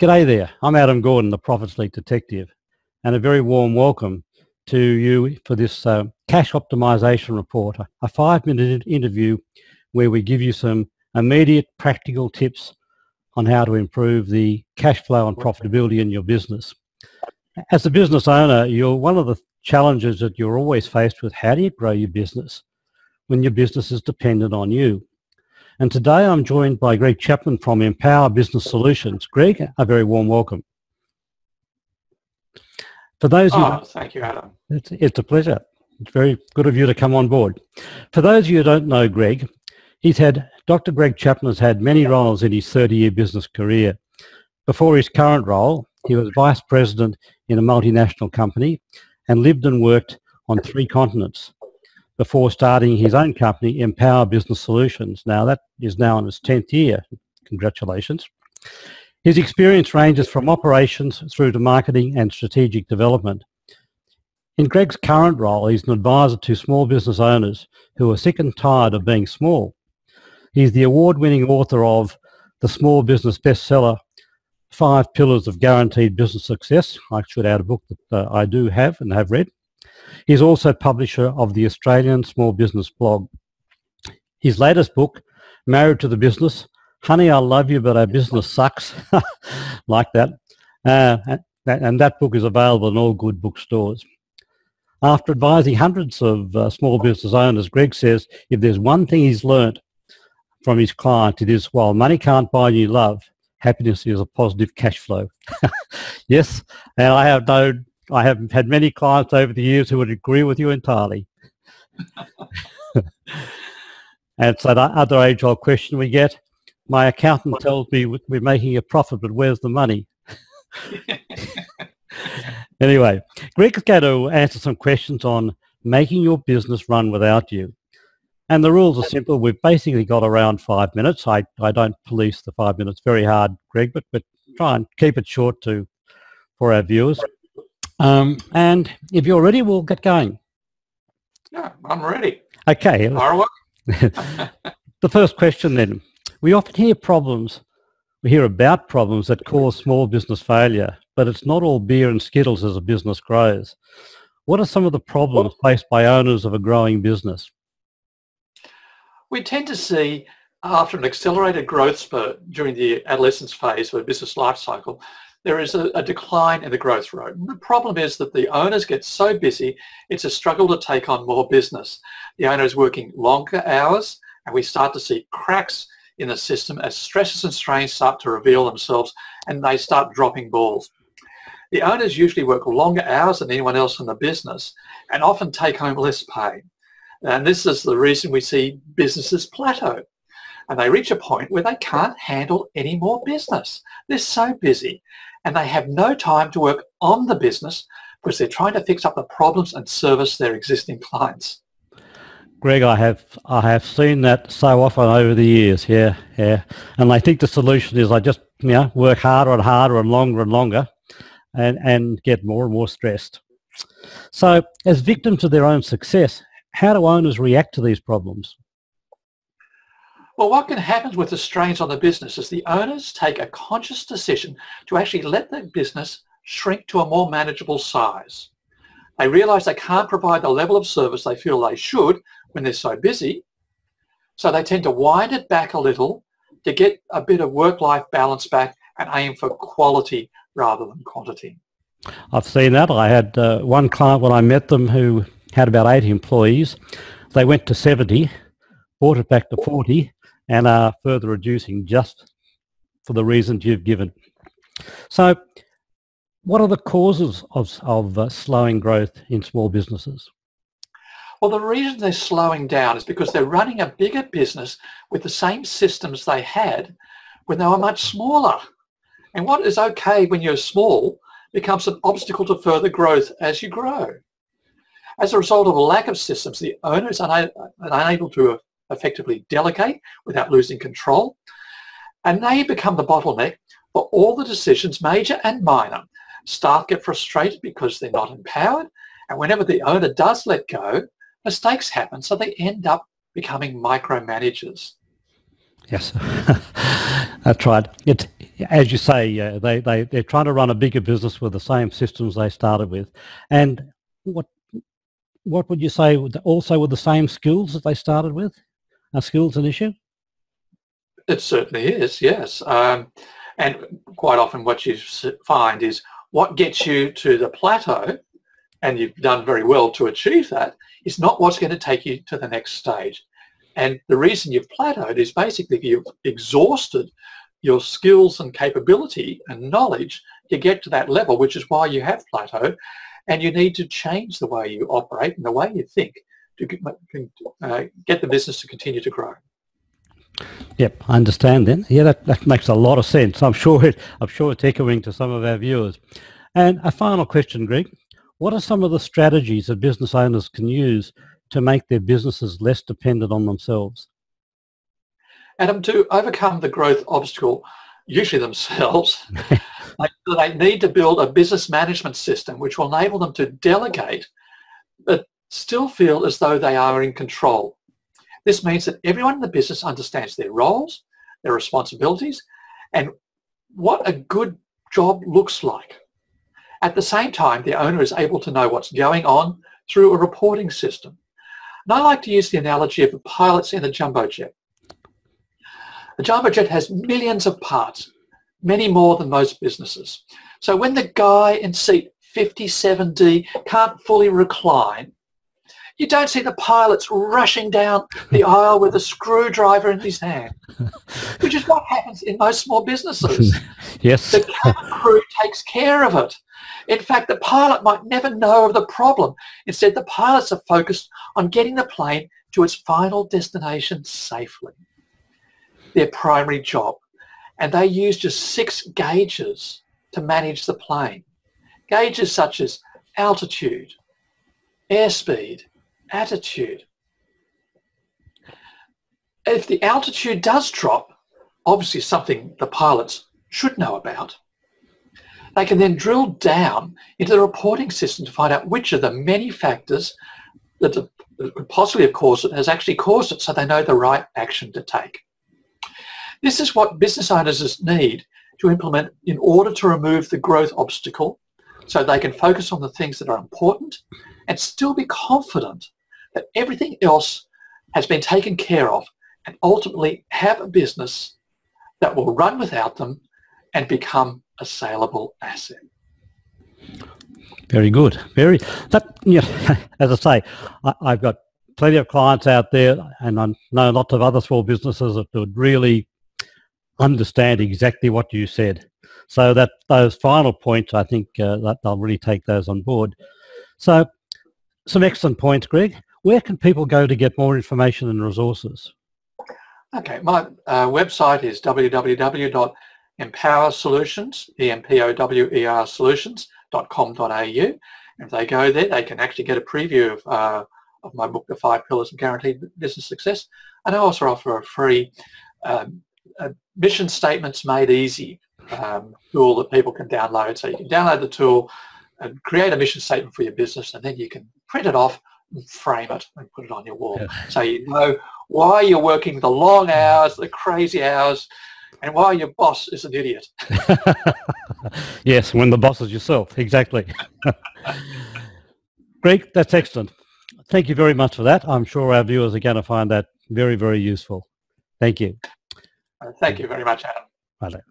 G'day there, I'm Adam Gordon, the Profits League Detective, and a very warm welcome to you for this Cash Optimisation Report, a 5-minute interview where we give you some immediate practical tips on how to improve the cash flow and profitability in your business. As a business owner, one of the challenges that you're always faced with, how do you grow your business when your business is dependent on you? And today I'm joined by Greg Chapman from Empower Business Solutions. Greg, a very warm welcome. For those thank you, Adam. It's a pleasure. It's very good of you to come on board. For those of you who don't know Greg, Dr. Greg Chapman has had many roles in his 30-year business career. Before his current role, he was vice president in a multinational company and lived and worked on 3 continents before starting his own company, Empower Business Solutions. Now, that is now in its 10th year. Congratulations. His experience ranges from operations through to marketing and strategic development. In Greg's current role, he's an advisor to small business owners who are sick and tired of being small. He's the award-winning author of the small business bestseller, 5 Pillars of Guaranteed Business Success. I should add a book that I do have and have read. He's also publisher of the Australian Small Business blog. His latest book, Married to the Business, Honey, I Love You, But Our Business Sucks, like that. And that book is available in all good bookstores. After advising hundreds of small business owners, Greg says if there's one thing he's learnt from his client, it is while money can't buy you love, happiness is a positive cash flow. Yes, and I have had many clients over the years who would agree with you entirely. And so the other age-old question we get, my accountant tells me we're making a profit, but where's the money? Anyway, Greg's going to answer some questions on making your business run without you. And the rules are simple. We've basically got around 5 minutes. I don't police the 5 minutes very hard, Greg, but try and keep it short for our viewers. And if you're ready, we'll get going. Yeah, I'm ready. Okay. Fire away. The first question then. We often hear about problems that cause small business failure, but it's not all beer and skittles as a business grows. What are some of the problems faced by owners of a growing business? We tend to see, after an accelerated growth spurt during the adolescence phase of a business life cycle, there is a decline in the growth rate. And the problem is that the owners get so busy, it's a struggle to take on more business. The owner is working longer hours, and we start to see cracks in the system as stresses and strains start to reveal themselves and they start dropping balls. The owners usually work longer hours than anyone else in the business and often take home less pay. And this is the reason we see businesses plateau. And they reach a point where they can't handle any more business. They're so busy and they have no time to work on the business because they're trying to fix up the problems and service their existing clients. Greg, I have seen that so often over the years, yeah. And I think the solution is I just work harder and harder and longer and get more and more stressed. So as victims of their own success, how do owners react to these problems? Well, what can happen with the strains on the business is the owners take a conscious decision to actually let the business shrink to a more manageable size. They realise they can't provide the level of service they feel they should when they're so busy, so they tend to wind it back a little to get a bit of work-life balance back and aim for quality rather than quantity. I've seen that. I had one client when I met them who had about 80 employees. They went to 70, brought it back to 40, and are further reducing just for the reasons you've given. So what are the causes of slowing growth in small businesses? Well, the reason they're slowing down is because they're running a bigger business with the same systems they had when they were much smaller. And what is okay when you're small becomes an obstacle to further growth as you grow. As a result of a lack of systems, the owner is unable to effectively delegate without losing control, and they become the bottleneck for all the decisions, major and minor. Staff get frustrated because they're not empowered, and whenever the owner does let go, mistakes happen, so they end up becoming micromanagers. Yes, that's right. as you say, they're trying to run a bigger business with the same systems they started with. And what would you say also with the same skills that they started with? Are skills an issue? It certainly is, yes. And quite often what you find is what gets you to the plateau, and you've done very well to achieve that, is not what's going to take you to the next stage. And the reason you've plateaued is basically you've exhausted your skills and capability and knowledge to get to that level, which is why you have plateaued, and you need to change the way you operate and the way you think to get the business to continue to grow. Yep, I understand then. Yeah, that makes a lot of sense. I'm sure it's echoing to some of our viewers. And a final question, Greg. What are some of the strategies that business owners can use to make their businesses less dependent on themselves? Adam, to overcome the growth obstacle, usually themselves, they need to build a business management system which will enable them to delegate but still feel as though they are in control. This means that everyone in the business understands their roles, their responsibilities, and what a good job looks like. At the same time, the owner is able to know what's going on through a reporting system. And I like to use the analogy of the pilots in a jumbo jet. The jumbo jet has millions of parts, many more than most businesses. So when the guy in seat 57D can't fully recline, you don't see the pilots rushing down the aisle with a screwdriver in his hand, which is what happens in most small businesses. Yes. The cabin crew takes care of it. In fact, the pilot might never know of the problem. Instead, the pilots are focused on getting the plane to its final destination safely. Their primary job. And they use just 6 gauges to manage the plane. Gauges such as altitude, airspeed, attitude. If the altitude does drop, obviously something the pilots should know about, they can then drill down into the reporting system to find out which of the many factors that could possibly have caused it has actually caused it, so they know the right action to take. This is what business owners need to implement in order to remove the growth obstacle so they can focus on the things that are important and still be confident that everything else has been taken care of and ultimately have a business that will run without them and become a saleable asset. Very good. As I say, I've got plenty of clients out there, and I know lots of other small businesses that would really understand exactly what you said. So that those final points, I think that they'll really take those on board. So some excellent points, Greg. Where can people go to get more information and resources? Okay, my website is www.empowersolutions, E-M-P-O-W-E-R solutions.com.au. And if they go there, they can actually get a preview of my book, The 5 Pillars of Guaranteed Business Success. And I also offer a free mission statements made easy tool that people can download. So you can download the tool and create a mission statement for your business, and then you can print it off and frame it and put it on your wall. So you know why you're working the long hours, the crazy hours, and why your boss is an idiot. Yes, when the boss is yourself, exactly. Greg, that's excellent. Thank you very much for that. I'm sure our viewers are going to find that very, very useful. Thank you. Thank you very much, Adam. Bye.